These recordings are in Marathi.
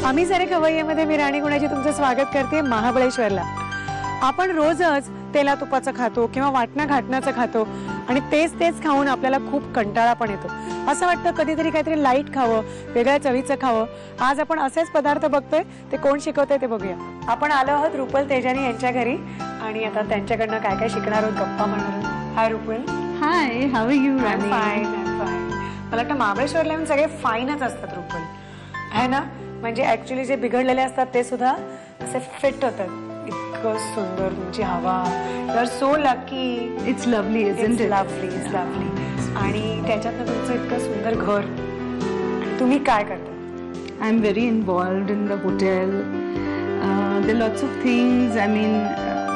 आम्ही सारे खवय्येमध्ये मी राणी गुणाची तुमचं स्वागत करते महाबळेश्वरला. आपण रोजच तेला तुपाचं खातो किंवा वाटणा घाटणाचं खातो आणि तेच तेच खाऊन आपल्याला खूप कंटाळा पण येतो. असं वाटतं कधीतरी काहीतरी लाईट खावं, वेगळ्या चवीचं खावं. आज आपण असेच पदार्थ बघतोय. ते कोण शिकवतंय ते बघूया. आपण आलो आहोत रुपल तेजानी यांच्या घरी आणि आता त्यांच्याकडनं काय काय शिकणार आहोत, गप्पा मारणार आहोत. हाय रुपल. हाय, हाऊ आर यू? फाईन. मला वाटतं महाबळेश्वरला येऊन सगळे फाईनच असतात रुपल, आहे ना? म्हणजे ऍक्च्युली जे बिघडलेले असतात ते सुद्धा असे फिट होतात. इतकं सुंदर तुमची हवा. You are so lucky. It's lovely, isn't it? Lovely, it's lovely. आणि त्याच्यातनं तुमचं इतकं सुंदर घर. आणि तुम्ही काय करता? I am very involved in the hotel. There lots of things. I mean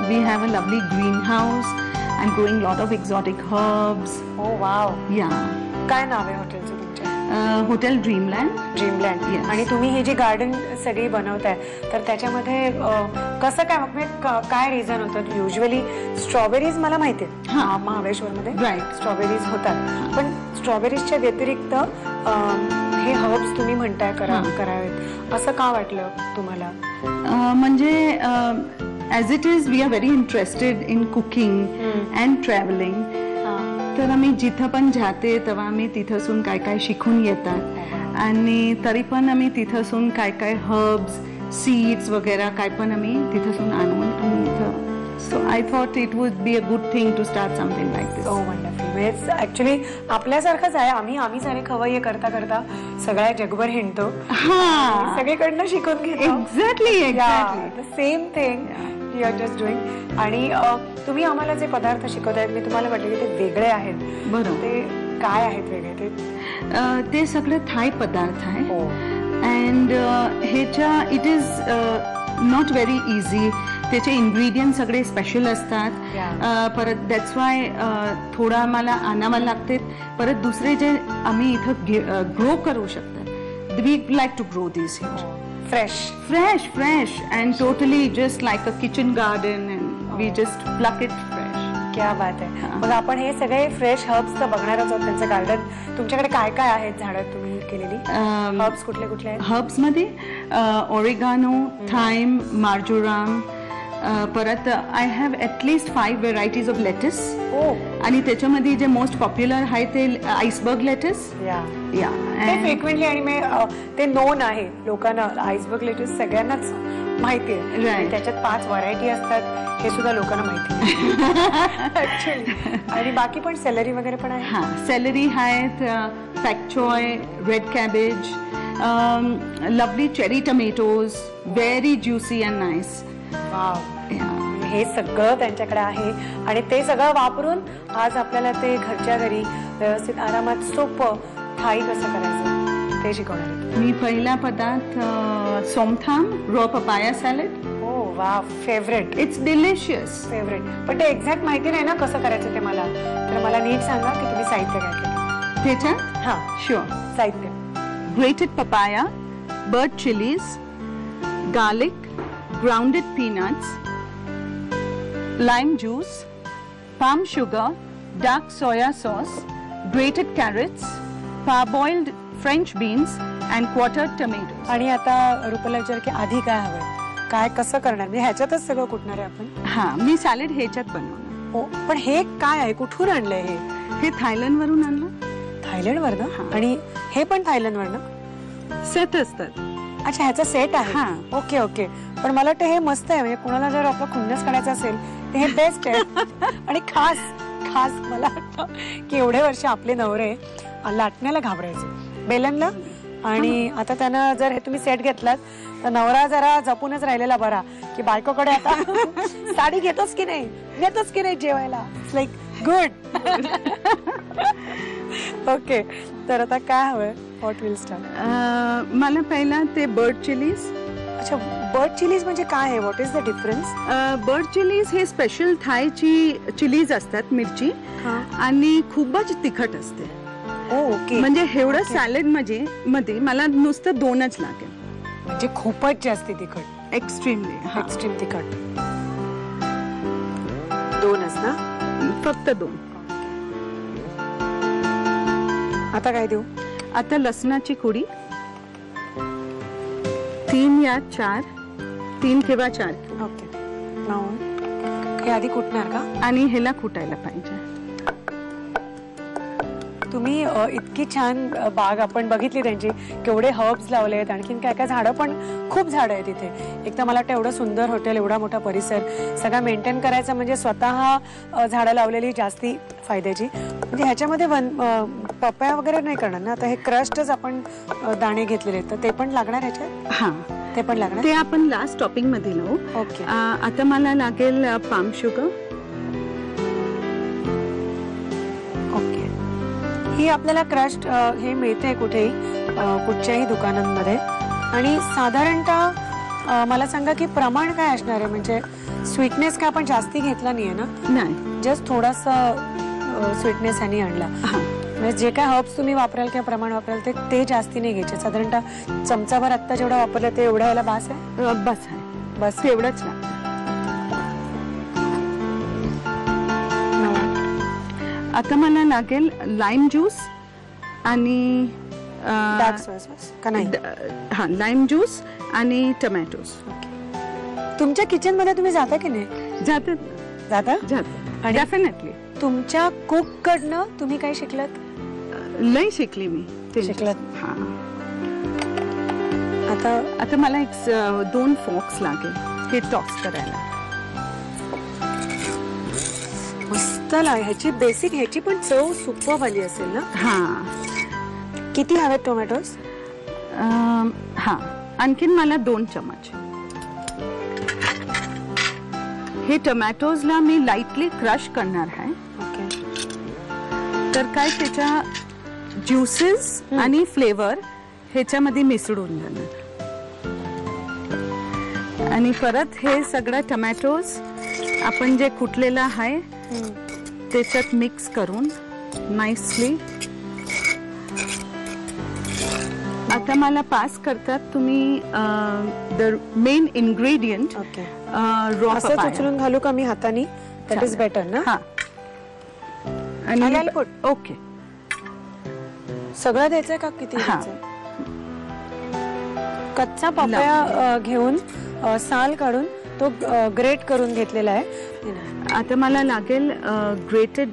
we have a lovely green house. I am growing lot of exotic herbs. Oh wow. Yeah. काय नाव आहे हॉटेलचं तुमच्या? Hotel Dreamland. ड्रीमलँड. Yes. आणि तुम्ही ही जी गार्डन सगळी बनवताय तर त्याच्यामध्ये कसं काय मग काय रिझन होतं? युजली स्ट्रॉबेरीज मला माहिती आहे महाबळेश्वरमध्ये स्ट्रॉबेरीज होतात, पण स्ट्रॉबेरीजच्या व्यतिरिक्त हे हर्ब्स तुम्ही म्हणताय करावेत, असं का वाटलं तुम्हाला? म्हणजे as it is we are very interested in cooking and travelling. तर आम्ही जिथं पण जाते तेव्हा आम्ही तिथंसून काय काय शिकून येतात आणि तरी पण आम्ही तिथंसून काय काय हर्ब्स, सीड्स वगैरे काय पण आम्ही तिथंसून आणून आम्ही इथं. So I thought it would be a good thing to start something like this. Oh wonderful. म्हणजे ऍक्च्युली आपल्यासारखंच आहे. आम्ही सारे खवय्ये करता करता सगळ्या जगभर हिंडतो, सगळीकडनं शिकून घेतो. Exactly the same thing you are just doing. आणि तुम्ही आम्हाला जे पदार्थ शिकवतायत मी तुम्हाला म्हटलं की ते वेगळे आहेत. बरोबर. ते काय आहेत वेगळे? ते सगळे थाय पदार्थ आहे. अँड ह्याच्या it is not very easy. त्याचे इन्ग्रेडियंट सगळे स्पेशल असतात. परत दॅट्स वाय थोडं आम्हाला आणावं लागते. परत दुसरे जे आम्ही इथं ग्रो करू शकतात, we like to grow this here. fresh and totally just like a kitchen garden and we just pluck it fresh. क्या बात आहे. मग आपण हे सगळे फ्रेश हर्ब्स तर बघणारच आहोत. त्यांचं गार्डन तुमच्याकडे काय काय आहेत झाडं तुम्ही केलेली? हर्ब्स कुठले कुठले आहेत? हर्ब्स मध्ये ऑरेगानो, थाइम, मार्जोराम. परत I have at least 5 varieties of lettuce. आणि त्याच्यामध्ये जे मोस्ट पॉप्युलर आहे ते आईसबर्ग लेटस. ते फ्रिक्वेंटली आणि ते नोन आहे लोकांना. आईसबर्ग लेटस सगळ्यांनाच माहिती आहे. त्याच्यात 5 व्हरायटी असतात हे सुद्धा लोकांना माहिती आहे. आणि बाकी पण सेलरी वगैरे पण आहे. सेलरी आहेत, pak choi, red cabbage, lovely cherry tomatoes, very juicy and nice. हे सगळं त्यांच्याकडे आहे आणि ते सगळं वापरून आज आपल्याला ते घरच्या घरी व्यवस्थित आरामात सोपं थाई कसं करायचं ते शिकवणार. मी पहिला पदार्थ सोमथाम रॉ पपाया सॅलड. हो वा, फेवरेट. It's delicious. फेवरेट. पण ते एक्झॅक्ट माहिती नाही ना कसं करायचं ते मला. तर मला नीट सांगा की तुम्ही साहित्य काय केलं त्याच्यात? शुअर. साहित्य: grated papaya, bird chillies, garlic, grounded peanuts, lime juice, palm sugar, dark soya sauce, grated carrots, parboiled French beans and quartered tomatoes. आणि आता रुपला विचार की आधी काय हवंय, काय कसं करणार? मी ह्याच्यातच सगळं कुटणार आहे आपण. मी सॅलड ह्याच्यात बनवणार. पण हे काय आहे? कुठून आणलंय हे? थायलंड वरून आणलं. थायलंड वरनं? आणि हे पण थायलंड वरनं सेट असतात. अच्छा, ह्याचा सेट आहे. Okay okay. पण मला वाटतं हे मस्त आहे. म्हणजे कुणाला जर आपला खुन्नस काढायचा असेल तर हे बेस्ट आहे. आणि खास मला वाटतं की एवढे वर्ष आपले नवरे लाटण्याला घाबरायचे, बेलनला. आणि आता त्यांना जर हे तुम्ही सेट घेतलात तर नवरा जरा जपूनच राहिलेला बरा, की बायकोकडे आता साडी घेतोच की नाही, नेतोच की नाही जेवायला. It's like good. ओके. तर आता काय हवंय? What will start? मला पहिला ते बर्ड चिलीज. अच्छा, बर्ड चिलीज म्हणजे काय आहे? What is the difference? Bird chillies हे स्पेशल थायची चिलीज असतात, मिरची, आणि खूपच तिखट असते. ओके. म्हणजे एवढं सॅलड मध्ये मला नुसतं 2च लागेल. म्हणजे खूपच जास्त तिखट? एक्स्ट्रीमली. एक्स्ट्रीम तिखट. 2च ना? फक्त 2. आता काय देऊ? आता लसणाची कुडी 3 या 4, 3 किंवा 4. ओके. हे आधी कुटणार का? आणि ह्याला कुटायला पाहिजे. तुम्ही इतकी छान बाग आपण बघितली त्यांची, केवढे हर्ब्स लावले आहेत, आणखीन काय काय झाडं पण खूप झाडं आहेत इथे. एक तर मला वाटतं एवढं सुंदर हॉटेल, एवढा मोठा परिसर सगळा मेंटेन करायचा म्हणजे स्वतः झाडं लावलेली जास्ती फायद्याची. म्हणजे ह्याच्यामध्ये पपया वगैरे नाही करणार ना? आता हे क्रस्टच आपण दाणे घेतलेले आहेत, तर ते पण लागणार ह्याच्यात? हा, ते पण लागणार. ते आपण लास्ट टॉपिंग मध्ये लावू. ओके. आता मला लागेल पाम शुगर. ओके. ही आपल्याला क्रस्ट हे मिळते कुठेही, कुठच्याही दुकानांमध्ये. आणि साधारणतः मला सांगा की प्रमाण काय असणार आहे? म्हणजे स्वीटनेस काय आपण जास्ती घेतला नाहीये ना? नाही, जस्ट थोडासा स्वीटनेस ह्यानी आणला. म्हणजे जे काय हर्ब्स तुम्ही वापराल किंवा प्रमाण वापराल ते जास्ती नाही घ्यायचे. साधारणतः चमचाभर आत्ता जेवढा वापरलं ते एवढा याला बास आहे? बस आहे, बस एवढंच लागतं. आता मला लागेल लाईम ज्यूस आणि डार्क सोया सॉस का नाही? हा, लाईम ज्यूस आणि टोमॅटोज. तुमच्या किचन मध्ये तुम्ही जाता की नाही? जाता. आणि डेफिनेटली. तुमच्या कुक कडनं तुम्ही काय शिकलात? लई शिकली मी. शिकलात. हा. आता मला 2 फॉक्स लागेल हे टॉस करायला. मस्त ह्याची बेसिक ह्याची पण चव सुपर आली असेल ना? हा. किती हवेत टोमॅटोज? हा, आणखीन मला 2 चमच. हे टोमॅटोजला मी लाईटली क्रश करणार आहे. ओके. तर काय त्याच्या ज्युसेस आणि फ्लेवर ह्याच्यामध्ये मिसळून जाणार. आणि परत हे सगळं टोमॅटोज आपण जे कुटलेलं आहे त्याच्यात मिक्स करून नाईसली. आता मला पास करतात तुम्ही the main ingredient. Okay. Raw असं उचलून घालू का मी हाताने? दॅट इज बेटर ना? हा. आणि ओके. सगळं द्यायचंय का? किती हा. द्यायचंय? कच्चा पपया घेऊन साल काढून तो ग्रेट करून घेतलेला आहे. आता मला लागेल ग्रेटेड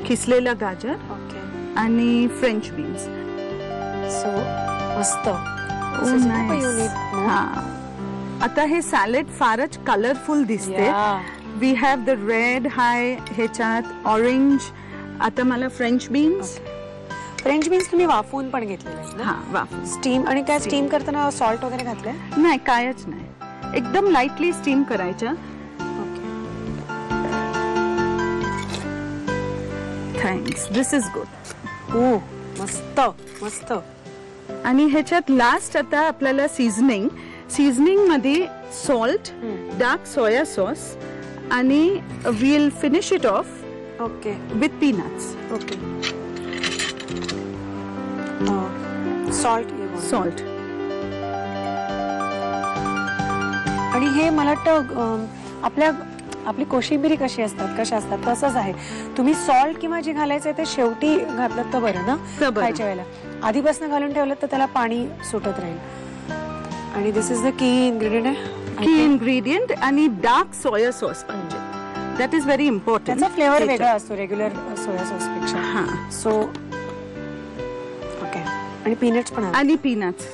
किसलेला गाजर. ओके. आणि फ्रेंच बीन्स. सो मस्त. हा. आता हे सॅलड फारच कलरफुल दिसते. वी हॅव द रेड हाय, ह्याच्यात ऑरेंज. आता मला फ्रेंच बीन्स. फ्रेंच बीन्स तुम्ही वाफवून पण घेतलेले आहेत ना? हा, वाफवून. स्टीम. आणि काय स्टीम करताना सॉल्ट वगैरे घातलंय? नाही, कायच नाही. एकदम लाईटली स्टीम करायचं. Thanks, this is good. ओ मस्त मस्त. आणि ह्याच्यात लास्ट आता आपल्याला सीझनिंग मध्ये सॉल्ट, डार्क सोया सॉस आणि we'll finish it off. Okay. With peanuts. Okay. Salt. आणि हे मला वाटतं आपली कोशिंबिरी कशी असतात, कशा असतात तसंच आहे. तुम्ही सॉल्ट किंवा जे घालायचंय ते शेवटी घातलं तर बरं ना? खायच्या वेळेला आधीपासून घालून ठेवलं तर त्याला पाणी सुटत राहील. आणि दिस इज द की इन्ग्रेडियंट आहे. की इन्ग्रेडियंट. आणि डार्क सोया सॉस पाहिजे. That is very important. त्याचा फ्लेवर वेगळा असतो रेग्युलर सोया सॉस पेक्षा. हा. So okay. आणि पीनट्स पण. आणि पीनट्स.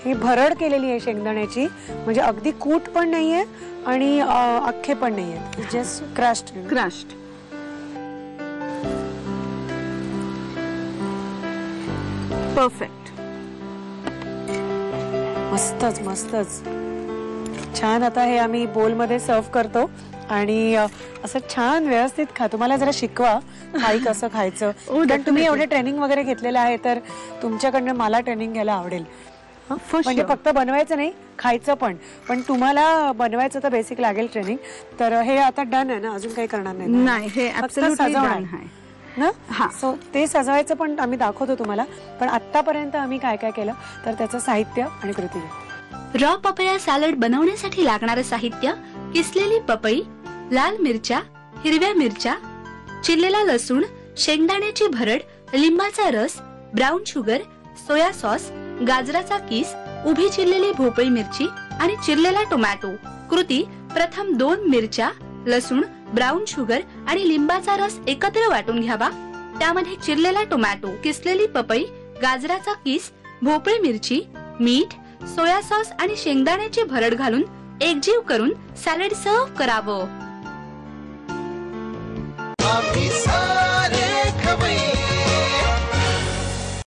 ही भरड केलेली आहे शेंगदाण्याची, म्हणजे अगदी कूट पण नाहीये आणि अख्खे पण नाहीये, जस्ट क्रश्ड. परफेक्ट. मस्तच छान. आता हे आम्ही बोल मध्ये सर्व करतो आणि असं छान व्यवस्थित खा. तुम्हाला जरा शिकवा थाई कसं खायचं. कारण तुम्ही एवढे ट्रेनिंग वगैरे घेतलेलं आहे, तर तुमच्याकडनं मला ट्रेनिंग घ्यायला आवडेल. म्हणजे फक्त बनवायचं नाही, खायचं पण तुम्हाला बनवायचं तर बेसिक लागेल ट्रेनिंग. तर हे आता डन आहे ना? अजून काही करणार नाही. हे ऍब्सोल्युटली डन आहे ना? सो ते सजवायचं पण आम्ही दाखवतो तुम्हाला. पण आतापर्यंत आम्ही काय काय केलं तर त्याचं साहित्य आणि कृती. रॉ पपया सॅलड बनवण्यासाठी लागणारं साहित्य: किसलेली पपई, लाल मिरच्या, हिरव्या मिरच्या, चिरलेला लसूण, शेंगदाण्याची भरड, लिंबाचा रस, ब्राऊन शुगर, सोया सॉस, गाजराचा किस, उभी चिरलेली भोपळी मिरची आणि चिरलेला टोमॅटो. कृती: प्रथम 2 मिरच्या, लसूण, ब्राऊन शुगर आणि लिंबाचा रस एकत्र वाटून घ्यावा. त्यामध्ये चिरलेला टोमॅटो, किसलेली पपई, गाजराचा किस, भोपळी मिरची, मीठ, सोया सॉस आणि शेंगदाण्याची भरड घालून एकजीव करून सॅलड सर्व्ह करावं.